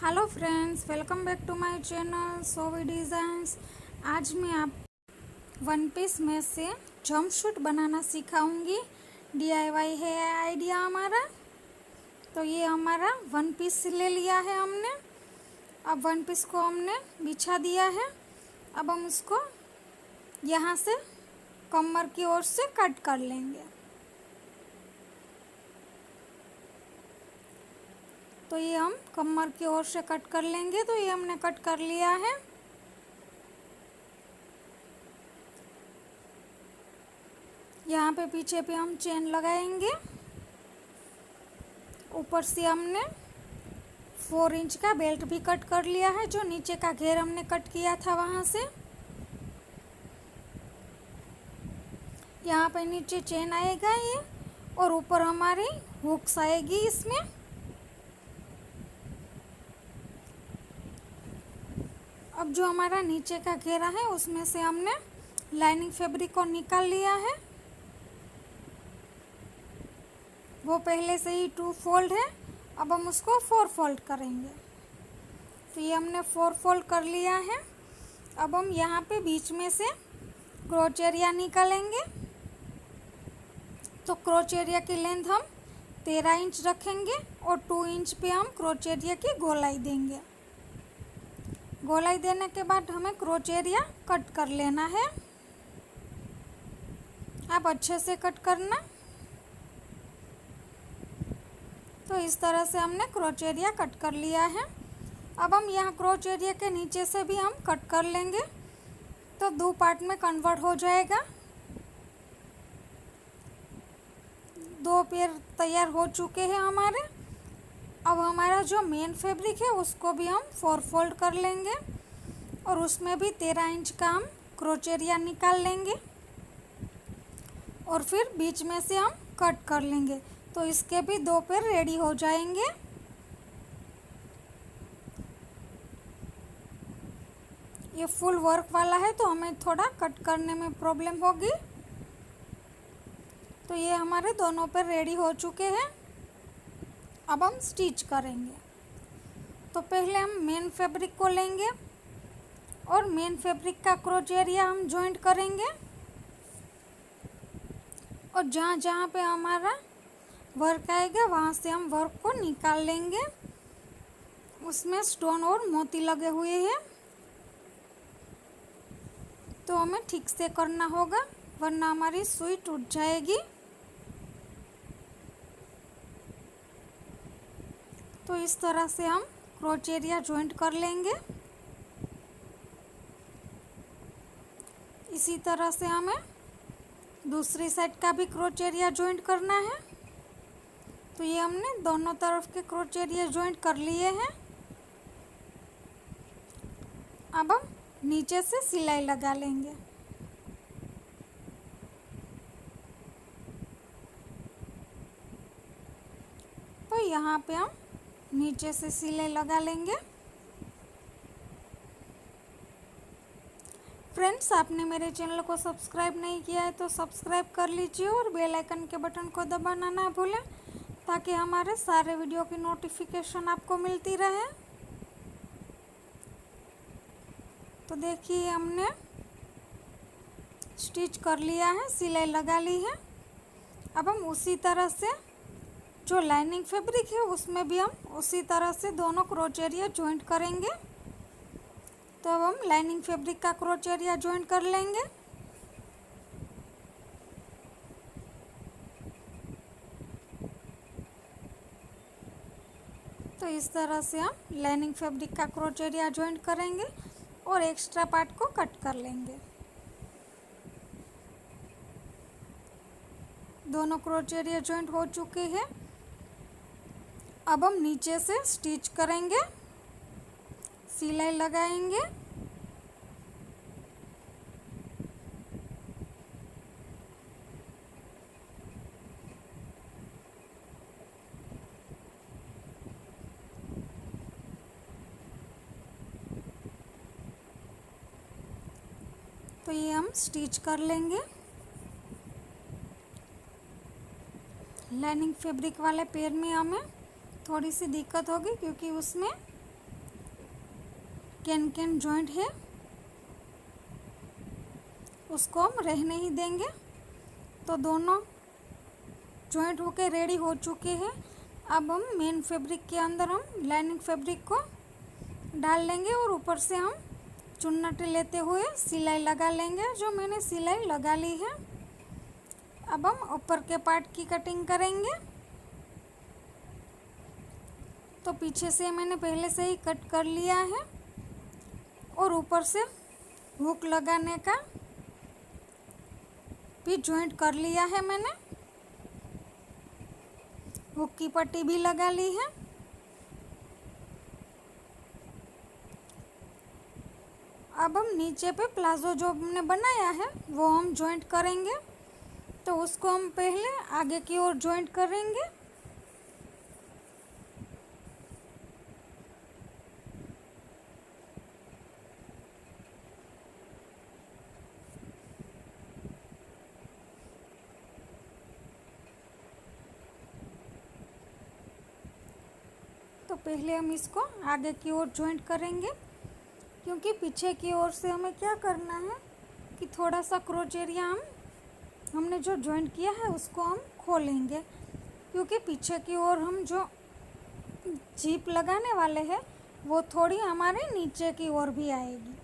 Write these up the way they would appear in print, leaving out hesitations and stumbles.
Hello friends, welcome back to my channel Sovi designs. आज मैं आप वन पीस में से जंप सूट बनाना सिखाऊंगी। डीआईवाई है आइडिया हमारा। तो ये हमारा वन पीस ले लिया है हमने। अब वन पीस को हमने बिछा दिया है। अब हम इसको यहाँ से कमर की ओर से कट कर लेंगे। तो ये हम कमर की ओर से कट कर लेंगे। तो ये हमने कट कर लिया है। यहाँ पे पीछे पे हम चेन लगाएंगे। ऊपर से हमने 4 इंच का बेल्ट भी कट कर लिया है। जो नीचे का घेर हमने कट किया था वहाँ से यहाँ पे नीचे चेन आएगा ये, और ऊपर हमारी हुक्स आएगी इसमें। अब जो हमारा नीचे का घेरा है उसमें से हमने लाइनिंग फैब्रिक को निकाल लिया है। वो पहले से ही 2 फोल्ड है। अब हम उसको 4 फोल्ड करेंगे। तो ये हमने 4 फोल्ड कर लिया है। अब हम यहाँ पे बीच में से क्रोच एरिया निकालेंगे। तो क्रोच एरिया की लेंथ हम 13 इंच रखेंगे और 2 इंच पे हम क्रोच एरिया की गोलाई देंगे। गोलाई देने के बाद हमें क्रोच एरिया कट कर लेना है। आप अच्छे से कट करना। तो इस तरह से हमने क्रोच एरिया कट कर लिया है। अब हम यहाँ क्रोच एरिया के नीचे से भी हम कट कर लेंगे। तो 2 पार्ट में कन्वर्ट हो जाएगा। 2 पेयर तैयार हो चुके हैं हमारे। अब हमारा जो मेन फैब्रिक है उसको भी हम 4 फोल्ड कर लेंगे और उसमें भी 13 इंच का हम क्रोच एरिया निकाल लेंगे और फिर बीच में से हम कट कर लेंगे। तो इसके भी 2 पेयर रेडी हो जाएंगे। ये फुल वर्क वाला है तो हमें थोड़ा कट करने में प्रॉब्लम होगी। तो ये हमारे दोनों पेयर रेडी हो चुके हैं। अब हम स्टिच करेंगे। तो पहले हम मेन फैब्रिक को लेंगे और मेन फैब्रिक का क्रोच एरिया हम जॉइंट करेंगे। और जहाँ जहाँ पे हमारा वर्क आएगा वहाँ से हम वर्क को निकाल लेंगे। उसमें स्टोन और मोती लगे हुए हैं तो हमें ठीक से करना होगा, वरना हमारी सुई टूट जाएगी। तो इस तरह से हम क्रोच एरिया जॉइंट कर लेंगे। इसी तरह से हमें दूसरी साइड का भी क्रोच एरिया जॉइंट करना है। तो ये हमने दोनों तरफ के क्रोच एरिया जॉइंट कर लिए हैं। अब हम नीचे से सिलाई लगा लेंगे। तो यहाँ पे हम नीचे से सिलाई लगा लेंगे। फ्रेंड्स, आपने मेरे चैनल को सब्सक्राइब नहीं किया है तो सब्सक्राइब कर लीजिए और बेल आइकन के बटन को दबाना ना भूलें, ताकि हमारे सारे वीडियो की नोटिफिकेशन आपको मिलती रहे। तो देखिए हमने स्टिच कर लिया है, सिलाई लगा ली है। अब हम उसी तरह से जो लाइनिंग फैब्रिक है उसमें भी हम उसी तरह से दोनों क्रोच एरिया जॉइंट करेंगे। तो अब हम लाइनिंग फैब्रिक का क्रोच एरिया जॉइंट कर लेंगे। तो इस तरह से हम लाइनिंग फैब्रिक का क्रोच एरिया जॉइंट करेंगे और एक्स्ट्रा पार्ट को कट कर लेंगे। दोनों क्रोच एरिया जॉइंट हो चुके हैं। अब हम नीचे से स्टिच करेंगे, सिलाई लगाएंगे। तो ये हम स्टिच कर लेंगे। लाइनिंग फैब्रिक वाले पेयर में हमें थोड़ी सी दिक्कत होगी क्योंकि उसमें कैन कैन जॉइंट है उसको हम रहने ही देंगे। तो दोनों जॉइंट होके रेडी हो चुके हैं। अब हम मेन फैब्रिक के अंदर हम लाइनिंग फैब्रिक को डाल लेंगे और ऊपर से हम चुन्नट लेते हुए सिलाई लगा लेंगे, जो मैंने सिलाई लगा ली है। अब हम ऊपर के पार्ट की कटिंग करेंगे। तो पीछे से मैंने पहले से ही कट कर लिया है और ऊपर से हुक लगाने का भी जॉइंट कर लिया है मैंने। हुक की पट्टी भी लगा ली है। अब हम नीचे पे प्लाजो जो हमने बनाया है वो हम जॉइंट करेंगे। तो उसको हम पहले आगे की ओर जॉइंट करेंगे। तो पहले हम इसको आगे की ओर जॉइंट करेंगे, क्योंकि पीछे की ओर से हमें क्या करना है कि थोड़ा सा क्रोच एरिया हमने जो जॉइंट किया है उसको हम खोलेंगे, क्योंकि पीछे की ओर हम जो जीप लगाने वाले हैं वो थोड़ी हमारे नीचे की ओर भी आएगी।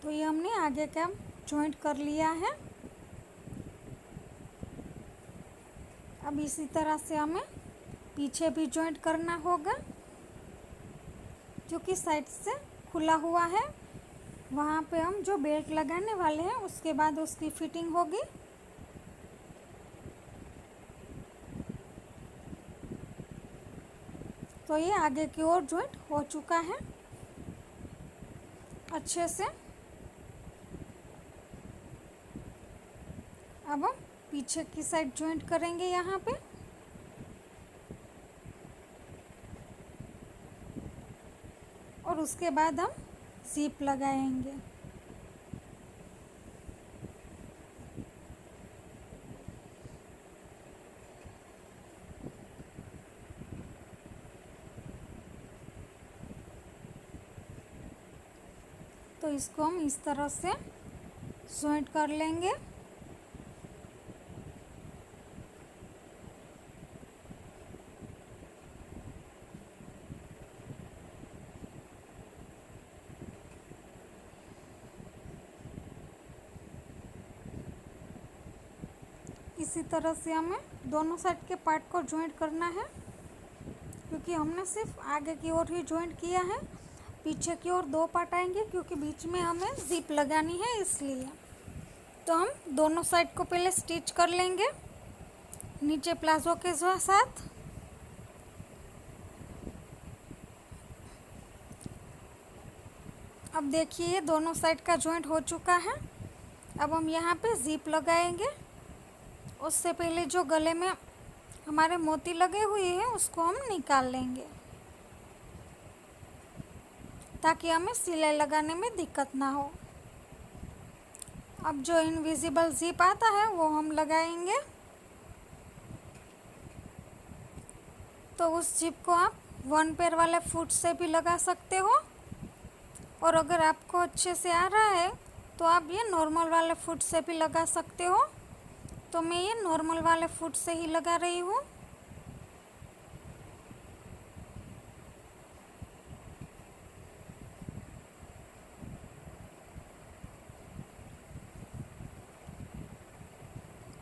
तो ये हमने आगे का जॉइंट कर लिया है। अब इसी तरह से हमें पीछे भी जॉइंट करना होगा, जो कि साइड से खुला हुआ है। वहाँ पे हम जो बेल्ट लगाने वाले हैं उसके बाद उसकी फिटिंग होगी। तो ये आगे की ओर जॉइंट हो चुका है अच्छे से। अब हम पीछे की साइड जॉइंट करेंगे यहाँ पे। और उसके बाद हम ज़िप लगाएंगे। तो इसको हम इस तरह से जॉइंट कर लेंगे। इसी तरह से हमें दोनों साइड के पार्ट को जॉइंट करना है, क्योंकि हमने सिर्फ आगे की ओर ही जॉइंट किया है। पीछे की ओर दो पार्ट आएंगे, क्योंकि बीच में हमें ज़िप लगानी है इसलिए। तो हम दोनों साइड को पहले स्टिच कर लेंगे नीचे प्लाजो के साथ। अब देखिए दोनों साइड का जॉइंट हो चुका है। अब हम यहाँ पे ज़िप लगाएंगे। उससे पहले जो गले में हमारे मोती लगे हुए हैं उसको हम निकाल लेंगे, ताकि हमें सिलाई लगाने में दिक्कत ना हो। अब जो इनविजिबल ज़िप आता है वो हम लगाएंगे। तो उस ज़िप को आप 1 पैर वाले फुट से भी लगा सकते हो, और अगर आपको अच्छे से आ रहा है तो आप ये नॉर्मल वाले फुट से भी लगा सकते हो। तो मैं ये नॉर्मल वाले फुट से ही लगा रही हूँ।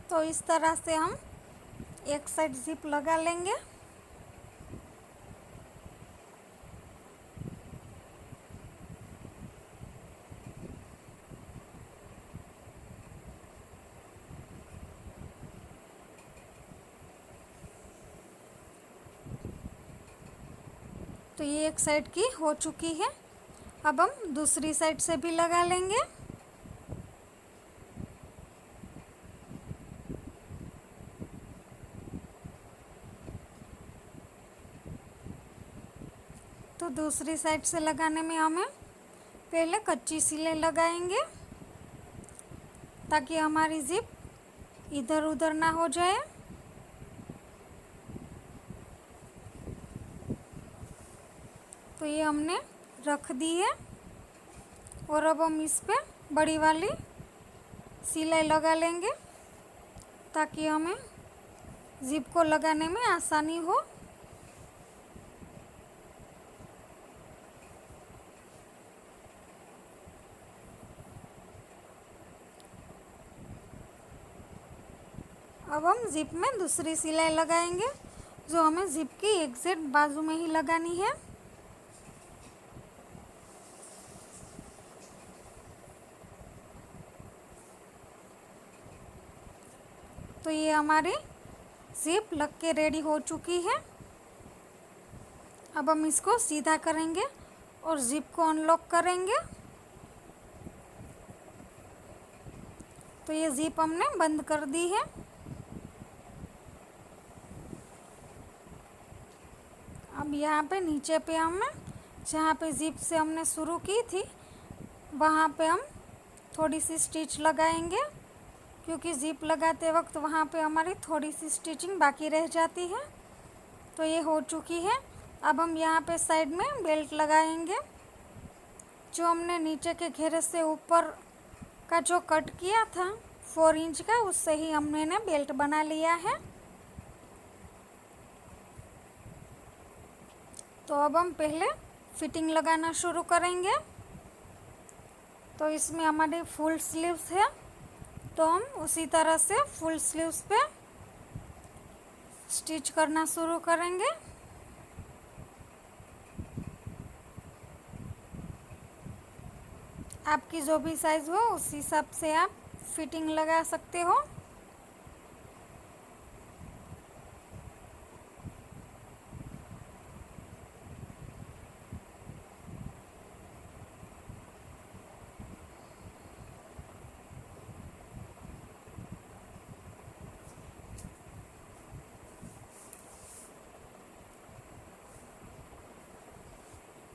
तो इस तरह से हम एक साइड ज़िप लगा लेंगे। तो ये एक साइड की हो चुकी है। अब हम दूसरी साइड से भी लगा लेंगे। तो दूसरी साइड से लगाने में हमें पहले कच्ची सिलाई लगाएंगे, ताकि हमारी ज़िप इधर उधर ना हो जाए। तो ये हमने रख दी है और अब हम इस पे बड़ी वाली सिलाई लगा लेंगे ताकि हमें जिप को लगाने में आसानी हो। अब हम जिप में दूसरी सिलाई लगाएंगे जो हमें जिप की एग्जैक्ट बाजू में ही लगानी है। तो ये हमारी जिप लग के रेडी हो चुकी है। अब हम इसको सीधा करेंगे और जिप को अनलॉक करेंगे। तो ये जिप हमने बंद कर दी है। अब यहाँ पे नीचे पे हम जहाँ पे जिप से हमने शुरू की थी वहाँ पे हम थोड़ी सी स्टिच लगाएंगे क्योंकि जिप लगाते वक्त वहाँ पे हमारी थोड़ी सी स्टिचिंग बाकी रह जाती है। तो ये हो चुकी है। अब हम यहाँ पे साइड में बेल्ट लगाएंगे। जो हमने नीचे के घेरे से ऊपर का जो कट किया था 4 इंच का, उससे ही हमने ने बेल्ट बना लिया है। तो अब हम पहले फिटिंग लगाना शुरू करेंगे। तो इसमें हमारी फुल स्लीव्स है तो हम उसी तरह से फुल स्लीव्स पे स्टिच करना शुरू करेंगे। आपकी जो भी साइज़ हो उस हिसाब से आप फिटिंग लगा सकते हो।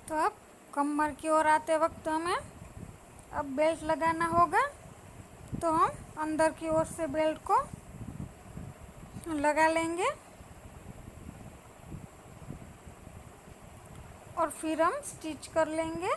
तो अब कमर की ओर आते वक्त हमें अब बेल्ट लगाना होगा। तो हम अंदर की ओर से बेल्ट को लगा लेंगे और फिर हम स्टिच कर लेंगे।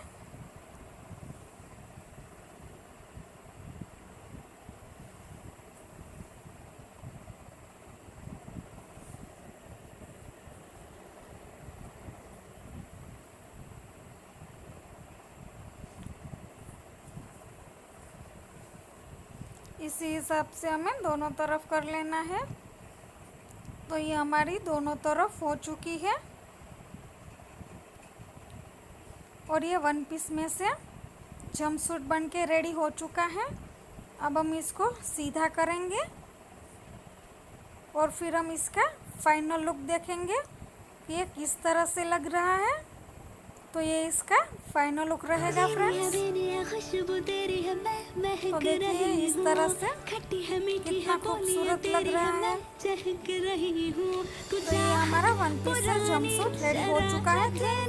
इसी हिसाब से हमें दोनों तरफ कर लेना है। तो ये हमारी दोनों तरफ हो चुकी है और ये वन पीस में से जंपसूट बन के रेडी हो चुका है। अब हम इसको सीधा करेंगे और फिर हम इसका फाइनल लुक देखेंगे ये किस तरह से लग रहा है। तो ये इसका फाइनल लुक रहेगा फ्रेंड्स। तो देखिए इस तरह से कितना खूबसूरत लग रहा है। तो ये हमारा वन पीस जंपसूट रेडी हो चुका है।